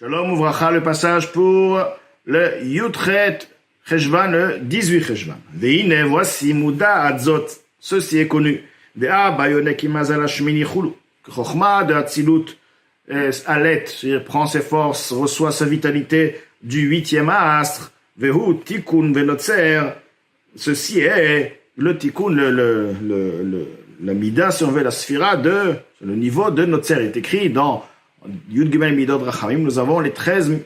Shalom Ouvracha, le passage pour le Yutret Cheshvan, le 18 Cheshvan. Veine, voici Mouda Adzot, ceci est connu. Dea Bayonek Imazal Hashmini Chulu. Chochma de Hatzilut Alet, c'est-à-dire prend ses forces, reçoit sa vitalité du 8e astre. Vehu Tikkun Venotzer, ceci est le Tikkun, la Mida, si on veut, la Sphira de, le niveau de Notzer. Il est écrit dans Yud Gimel Midot Rachamim, nous avons les 13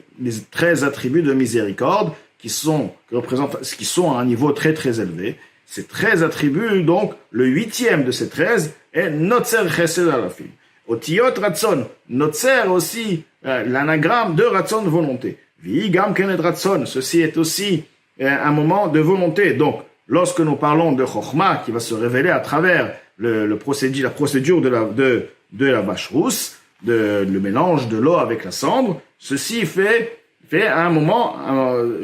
attributs de miséricorde qui sont à un niveau très très élevé. Ces 13 attributs, donc, le 8e de ces 13 est Notzer Chesed Alafim. Otiyot Ratson, Notzer aussi, l'anagramme de Ratson, volonté. Vi Gam Kenet Ratson, ceci est aussi un moment de volonté. Donc, lorsque nous parlons de Chochma, qui va se révéler à travers la procédure de la vache rousse, le mélange de l'eau avec la cendre, ceci fait un moment,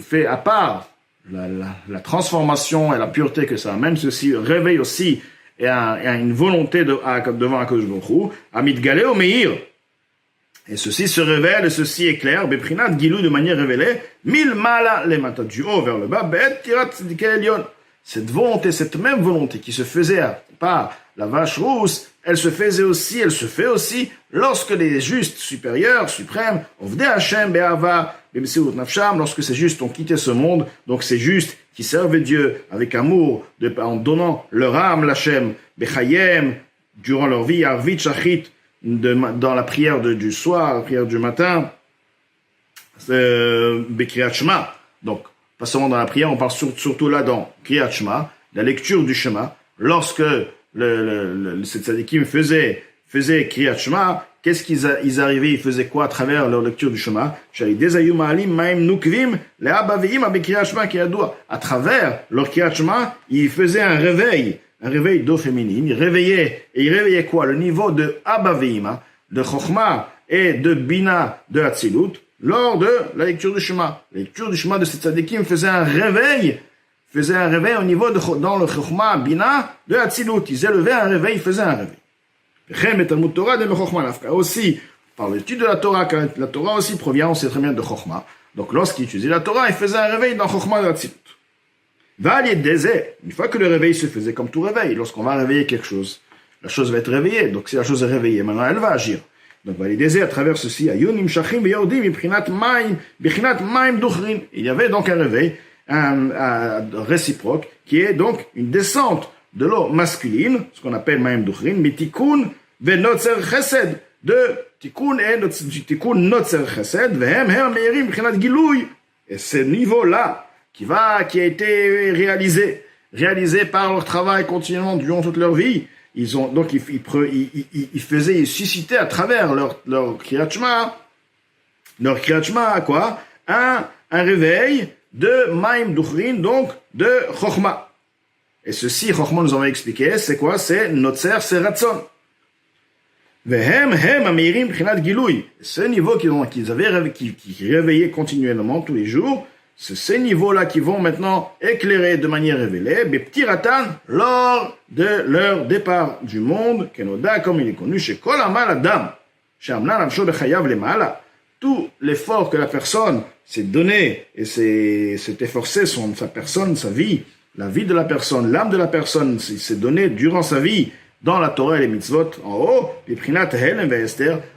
fait à part la transformation et la pureté que ça amène, ceci réveille aussi et une volonté devant Akadosh Baruch Hu, Amit Galeo Meir. Et ceci se révèle, et ceci est clair, Beprinat Gilou de manière révélée, Mil Mala le Mata du haut vers le bas, Bet Tirat Elion. Cette volonté, cette même volonté qui se faisait par la vache rousse, elle se fait aussi lorsque les justes supérieurs, suprêmes, Ovdei Hashem Be'ava, B'Mesirut Nafsham, lorsque ces justes ont quitté ce monde, donc ces justes qui servaient Dieu avec amour, en donnant leur âme, l'Hashem, Bechayem, durant leur vie, Arvit Shachit, dans la prière du soir, la prière du matin, Bekriyat Shema. Donc, pas seulement dans la prière, on parle surtout là dans Kriyat Shema, la lecture du Shema. Lorsque ces tzadikim faisaient Kriyat Shema, qu'est-ce qu'ils arrivaient, ils faisaient quoi à travers leur lecture du Shema? À travers leur Kriyat Shema, ils faisaient un réveil d'eau féminine. Ils réveillaient quoi? Le niveau de Abba Ve'ima, de Chochma et de Bina de Hatzilut, lors de la lecture du Shema. La lecture du Shema de ces tzadikim faisait un réveil au niveau dans le Chochma, Bina de Hatzilut. Ils élevaient un réveil, ils faisaient un réveil. Aussi, par l'étude de la Torah, car la Torah aussi provient, on sait très bien, de Chochma. Donc lorsqu'ils utilisaient la Torah, ils faisaient un réveil dans Chochma de Hatzilut. Une fois que le réveil se faisait comme tout réveil, lorsqu'on va réveiller quelque chose, la chose va être réveillée. Donc si la chose est réveillée, maintenant elle va agir. Donc à travers ceci, il y avait donc un réveil, un réciproque, qui est donc une descente de l'eau masculine, ce qu'on appelle Maim Duchrin, mais Tikkun Venotzer Chesed, de Tikkun et Tikkun Notzer Chesed, Vehem Meirim Bichinat Gilouy. Et ce niveau-là, qui a été réalisé par leur travail continuellement durant toute leur vie, ils suscitaient à travers leur Kriyat Shema, quoi? Un réveil de Maim Duchrin, donc de Chochma. Et ceci, Chochma nous avait expliqué, c'est quoi? C'est Notzer, c'est Ratson. Vehem Ameirim Bichinat Gilouy. Ce niveau qui réveillaient continuellement tous les jours, c'est ces niveaux-là qui vont maintenant éclairer de manière révélée, Beptiratan, lors de leur départ du monde, Kenoda, comme il est connu, chez Kol Amal Adam, chez Amna Nafsho Bechayav Lemala, tout l'effort que la personne s'est donné et s'est efforcé, sa personne, sa vie, la vie de la personne, l'âme de la personne s'est donné durant sa vie, dans la Torah et les mitzvot, en haut,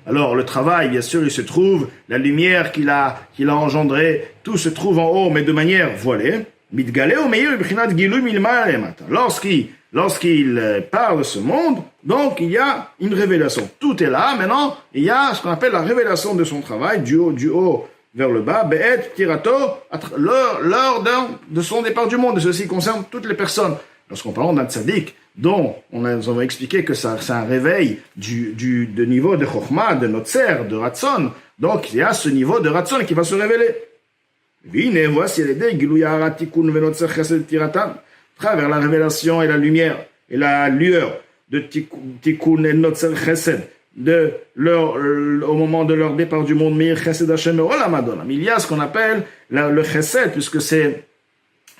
alors le travail, bien sûr, il se trouve, la lumière qu'il a engendrée, tout se trouve en haut, mais de manière voilée. Lorsqu'il parle de ce monde, donc il y a une révélation. Tout est là, maintenant, il y a ce qu'on appelle la révélation de son travail, du haut vers le bas, Be'et, Tirato, lors de son départ du monde, et ceci concerne toutes les personnes. Lorsqu'on parle d'un tzaddik, dont on a expliqué que c'est un réveil de niveau de Chochma, de Notzer, de Ratson, donc il y a ce niveau de Ratson qui va se révéler. Vine, voici les dés, Gilouya Tikun Venotzer Chesed Tiratan, travers la révélation et la lumière et la lueur de Tikun et Notzer Chesed, au moment de leur départ du monde, Meir Chesed Hashem Olam Adonam. Il y a ce qu'on appelle le Chesed, puisque c'est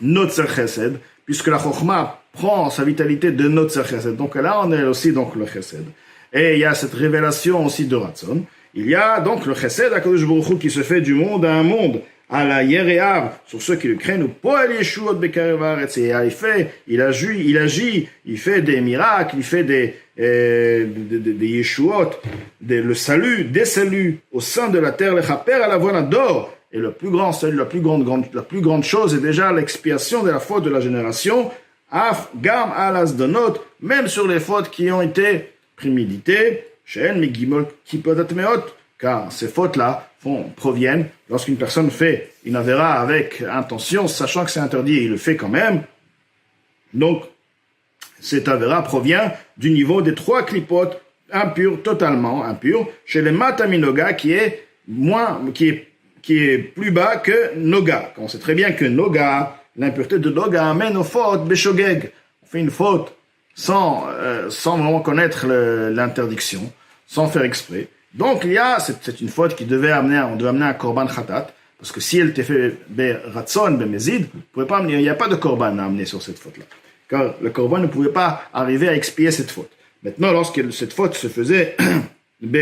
Notzer Chesed, puisque la Chochma prend sa vitalité de Notzer Chesed. Donc là, on est aussi donc le Chesed. Et il y a cette révélation aussi de Ratson. il y a donc le chesed HaKadosh Baruch Hu qui se fait du monde à un monde, à la Yereav, sur ceux qui le craignent, ou Poel Yeshuot Bekarev Haaretz, et il agit, il fait des miracles, il fait des Yeshuot, le salut, des saluts au sein de la terre, le Chaper à la voie d'or. Et le plus grand salut, la plus grande chose est déjà l'expiation de la faute de la génération, Af Gam Alas Donot, même sur les fautes qui ont été préméditées, She'en Megimol Kipodat Meot, car ces fautes-là proviennent lorsqu'une personne fait une avéra avec intention, sachant que c'est interdit, il le fait quand même. Donc, cette avéra provient du niveau des 3 clipotes impurs, totalement impurs, chez les Mataminoga, qui est plus bas que Noga. On sait très bien que Noga, l'impureté de Noga amène aux fautes Beshogeg. On fait une faute sans vraiment connaître l'interdiction, sans faire exprès. Donc, c'est une faute on devait amener un korban khatat, parce que si elle était fait ratson, mezid, il n'y a pas de korban à amener sur cette faute-là. Car le korban ne pouvait pas arriver à expier cette faute. Maintenant, lorsque cette faute se faisait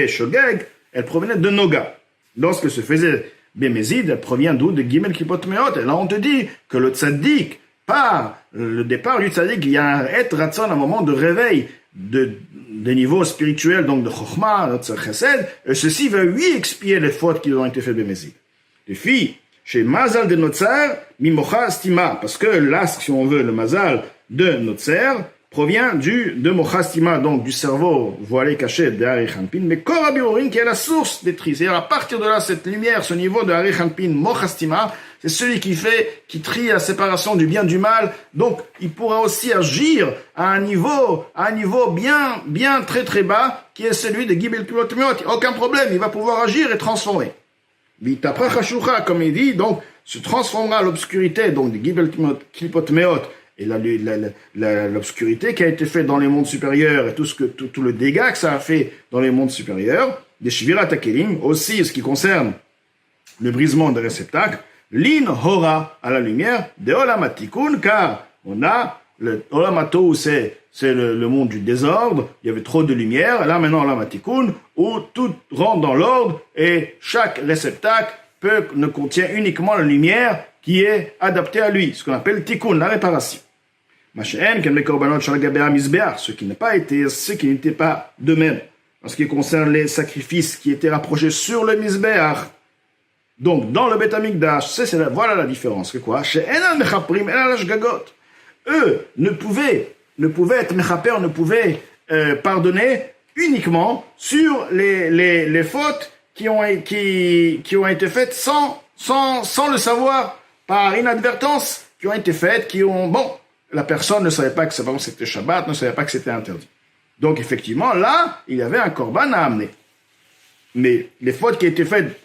shogeg, elle provenait de noga. Lorsque se faisait mezid, elle provient d'où? De gimel kipot meot. Et là, on te dit que le tzaddik, par le départ du tzaddik, il y a un et ratson, un moment de réveil, des niveaux spirituels, donc de Chokhmah, notre Chesed, et ceci va expier les fautes qui ont été faites de Mézid. Les filles, chez Mazal de Notzer, Mimocha Stima, parce que là, si on veut, le Mazal de Notzer provient de Mocha Stima, donc du cerveau voilé caché de Harichanpin, mais Korabirurin qui est la source des tris. C'est-à-dire, à partir de là, cette lumière, ce niveau de Harichanpin, Mocha Stima, c'est celui qui trie la séparation du bien du mal. Donc, il pourra aussi agir à un niveau bien très très bas, qui est celui de Gibel Pilot Meot. Aucun problème, il va pouvoir agir et transformer. Vitapra Chashucha, comme il dit, donc, se transformera l'obscurité, donc, de Gibel Pilot Meot, et l'obscurité qui a été faite dans les mondes supérieurs, et tout le dégât que ça a fait dans les mondes supérieurs, des Shvirat HaKelim, aussi ce qui concerne le brisement des réceptacles, Lin hora à la lumière de Olamatikun, car on a le Olamato, c'est le monde du désordre, il y avait trop de lumière, là maintenant Olamatikun, où tout rentre dans l'ordre et chaque réceptacle ne contient uniquement la lumière qui est adaptée à lui, ce qu'on appelle Tikkun, la réparation. Ce qui n'était pas de même en ce qui concerne les sacrifices qui étaient rapprochés sur le Mizbeach. Donc, dans le Beth Amikdash, voilà la différence. Que quoi? Eux ne pouvaient être mechaper, ne pouvaient pardonner uniquement sur les fautes qui ont été faites sans le savoir, par inadvertance, qui ont été faites, la personne ne savait pas que c'était Shabbat, ne savait pas que c'était interdit. Donc, effectivement, là, il y avait un korban à amener. Mais les fautes qui étaient faites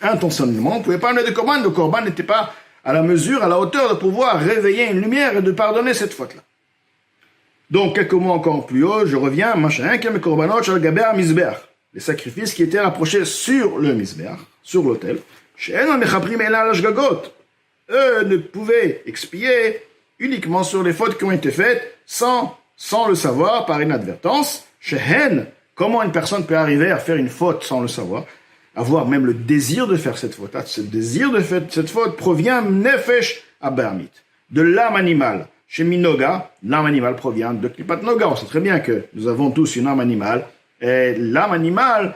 intentionnellement, on ne pouvait pas amener de korban. Le korban n'était pas à la hauteur de pouvoir réveiller une lumière et de pardonner cette faute-là. Donc, quelques mots encore plus haut, je reviens, les sacrifices qui étaient rapprochés sur le Mizbeach, sur l'autel. Eux ne pouvaient expier uniquement sur les fautes qui ont été faites sans le savoir, par inadvertance. Comment une personne peut arriver à faire une faute sans le savoir? Avoir même le désir de faire cette faute. Ce désir de faire cette faute provient nefesh abermit, de l'âme animale. Chez Minoga, l'âme animale provient de Klipat Noga. On sait très bien que nous avons tous une âme animale. Et l'âme animale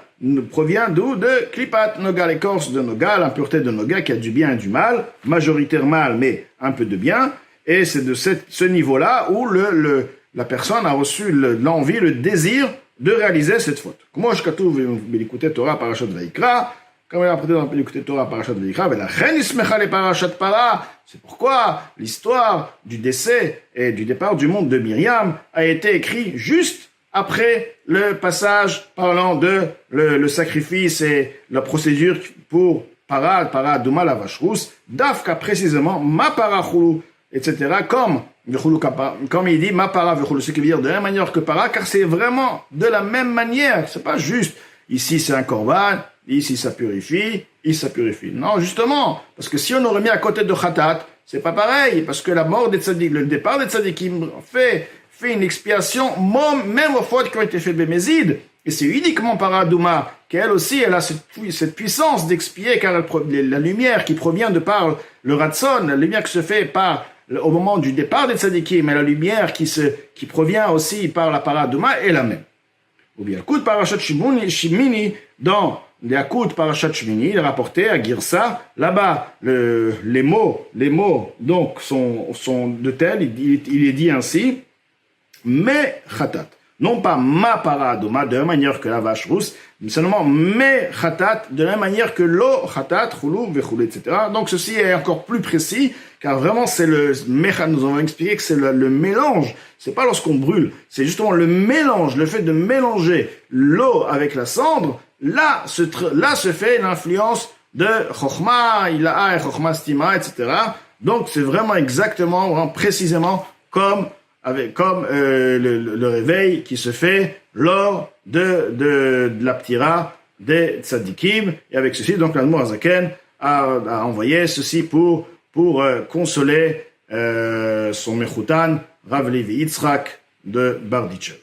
provient d'où? De Klipat Noga, l'écorce de Noga, l'impureté de Noga qui a du bien et du mal, majoritaire mal, mais un peu de bien. Et c'est de ce niveau-là où la personne a reçu l'envie, le désir de réaliser cette faute. Comment je katuv l'écouter Torah parashat Vaikra, comme il a apporté dans l'écouter Torah parashat Vaikra, c'est pourquoi l'histoire du décès et du départ du monde de Myriam a été écrite juste après le passage parlant de le sacrifice et la procédure pour Parad, Douma la vache-rousse, Dafka précisément, ma parachulu, etc., comme il dit, ma para, ce qui veut dire de la même manière que para, car c'est vraiment de la même manière. C'est pas juste, ici c'est un korban, ici ça purifie, ici ça purifie. Non, justement, parce que si on aurait mis à côté de khatat, c'est pas pareil, parce que la mort des tzaddik, le départ des tzaddikim fait une expiation, même aux fautes qui ont été faites bémézid, et c'est uniquement para Douma qu'elle aussi, elle a cette puissance d'expier, car la lumière qui provient de par le Ratson, la lumière qui se fait au moment du départ des tzadikim, mais la lumière qui provient aussi par la paraduma est la même. Ou bien, Yakout Parashat Shimini, dans Yakout Parashat Shimini, il est rapporté à Girsa, là-bas, les mots, donc, sont de tels, il est dit ainsi, mais khatat. Non pas ma paradoma, de la même manière que la vache rousse, mais seulement mais khatat, de la même manière que lo khatat, chulou, vechulou, etc. Donc ceci est encore plus précis, car vraiment c'est nous avons expliqué que c'est le mélange, c'est pas lorsqu'on brûle, c'est justement le mélange, le fait de mélanger l'eau avec la cendre, là se fait l'influence de chokhma, ilaha et chokhma stima, etc. Donc c'est vraiment exactement, précisément comme le réveil qui se fait lors de la ptira des tzadikim. Et avec ceci, donc, l'Admor Hazaken a envoyé ceci pour consoler son Mechoutan, Rav Levi Yitzhak de Barditchev.